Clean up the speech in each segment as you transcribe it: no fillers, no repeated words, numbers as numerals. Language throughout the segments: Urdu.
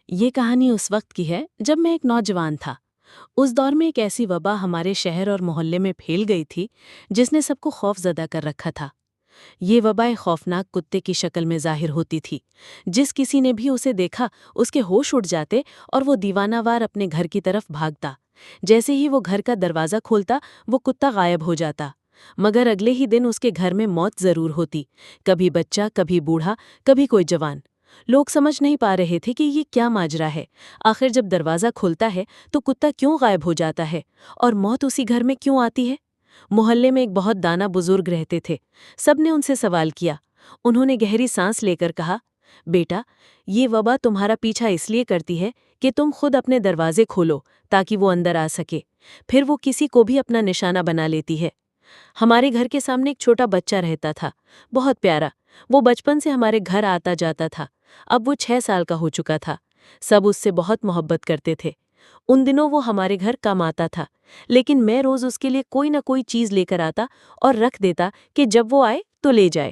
یہ کہانی اس وقت کی ہے جب میں ایک نوجوان تھا۔ اس دور میں ایک ایسی وبا ہمارے شہر اور محلے میں پھیل گئی تھی جس نے سب کو خوف زدہ کر رکھا تھا۔ یہ وبا ایک خوفناک کتے کی شکل میں ظاہر ہوتی تھی۔ جس کسی نے بھی اسے دیکھا اس کے ہوش اڑ جاتے اور وہ دیوانہ وار اپنے گھر کی طرف بھاگتا۔ جیسے ہی وہ گھر کا دروازہ کھولتا وہ کتا غائب ہو جاتا، مگر اگلے ہی دن اس کے گھر میں موت ضرور ہوتی، کبھی بچہ، کبھی بوڑھا، کبھی کوئی جوان۔ لوگ سمجھ نہیں پا رہے تھے کہ یہ کیا ماجرا ہے۔ آخر جب دروازہ کھلتا ہے تو کتا کیوں غائب ہو جاتا ہے اور موت اسی گھر میں کیوں آتی ہے؟ محلے میں ایک بہت دانا بزرگ رہتے تھے۔ سب نے ان سے سوال کیا۔ انہوں نے گہری سانس لے کر کہا، بیٹا، یہ وبا تمہارا پیچھا اس لیے کرتی ہے کہ تم خود اپنے دروازے کھولو تاکہ وہ اندر آ سکے، پھر وہ کسی کو بھی اپنا نشانہ بنا لیتی ہے۔ ہمارے گھر کے سامنے ایک چھوٹا بچہ رہتا تھا، بہت پیارا۔ وہ بچپن سے ہمارے گھر آتا جاتا تھا۔ اب وہ 6 سال کا ہو چکا تھا۔ سب اس سے بہت محبت کرتے تھے۔ ان دنوں وہ ہمارے گھر کم آتا تھا، لیکن میں روز اس کے لیے کوئی نہ کوئی چیز لے کر آتا اور رکھ دیتا کہ جب وہ آئے تو لے جائے۔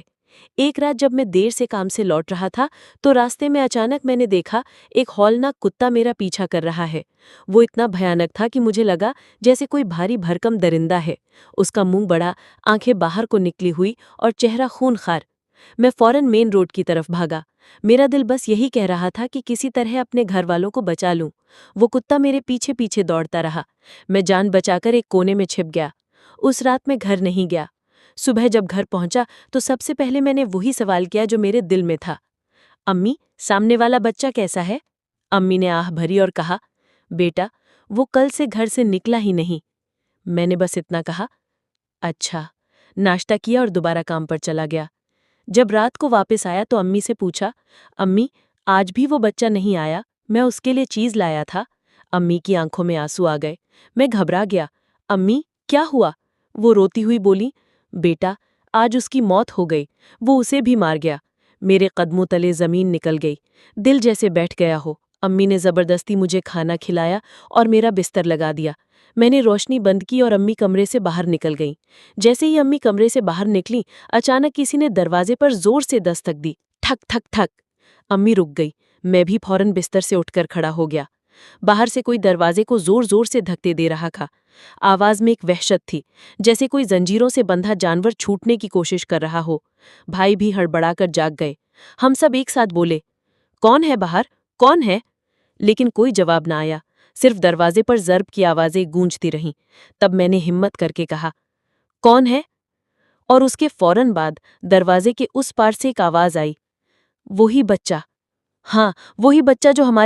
ایک رات جب میں دیر سے کام سے لوٹ رہا تھا تو راستے میں اچانک میں نے دیکھا ایک ہولناک کتا میرا پیچھا کر رہا ہے۔ وہ اتنا بھیانک تھا کہ مجھے لگا جیسے کوئی بھاری بھرکم درندہ ہے۔ اس کا منہ بڑا، آنکھیں باہر کو نکلی ہوئی اور چہرہ خون خوار۔ میں فوراً مین روڈ کی طرف بھاگا۔ میرا دل بس یہی کہہ رہا تھا کہ کسی طرح اپنے گھر والوں کو بچا لوں۔ وہ کتا میرے پیچھے پیچھے دوڑتا رہا۔ میں جان بچا کر ایک کونے میں چھپ گیا۔ اس رات میں گھر نہیں گیا۔ صبح جب گھر پہنچا تو سب سے پہلے میں نے وہی سوال کیا جو میرے دل میں تھا، امی، سامنے والا بچہ کیسا ہے؟ امی نے آہ بھری اور کہا، بیٹا، وہ کل سے گھر سے نکلا ہی نہیں۔ میں نے بس اتنا کہا، اچھا، ناشتہ کیا اور دوبارہ کام پر چلا گیا۔ جب رات کو واپس آیا تو امی سے پوچھا، امی، آج بھی وہ بچہ نہیں آیا؟ میں اس کے لیے چیز لایا تھا۔ امی کی آنکھوں میں آنسو آ گئے۔ میں گھبرا گیا۔ امی، کیا ہوا؟ وہ روتی ہوئی بولی، بیٹا، آج اس کی موت ہو گئی، وہ اسے بھی مار گیا۔ میرے قدموں تلے زمین نکل گئی، دل جیسے بیٹھ گیا ہو۔ امی نے زبردستی مجھے کھانا کھلایا اور میرا بستر لگا دیا۔ میں نے روشنی بند کی اور امی کمرے سے باہر نکل گئیں۔ جیسے ہی امی کمرے سے باہر نکلی، اچانک کسی نے دروازے پر زور سے دستک دی، ٹھک ٹھک ٹھک۔ امی رک گئی۔ میں بھی فوراً بستر سے اٹھ کر کھڑا ہو گیا۔ باہر سے کوئی دروازے کو زور زور سے دھکتے دے رہا تھا۔ آواز میں ایک وحشت تھی، جیسے کوئی زنجیروں سے بندھا جانور چھوٹنے کی کوشش کر رہا ہو۔ بھائی بھی ہڑبڑا کر جاگ گئے۔ ہم سب ایک ساتھ بولے، کون ہے باہر؟ کون ہے؟ لیکن کوئی جواب نہ آیا، صرف دروازے پر ضرب کی آوازیں گونجتی رہیں۔ تب میں نے ہمت کر کے کہا، کون ہے؟ اور اس کے فوراً بعد دروازے کے اس پار سے ایک آواز آئی، وہی بچہ، ہاں، وہی بچہ جو ہمارے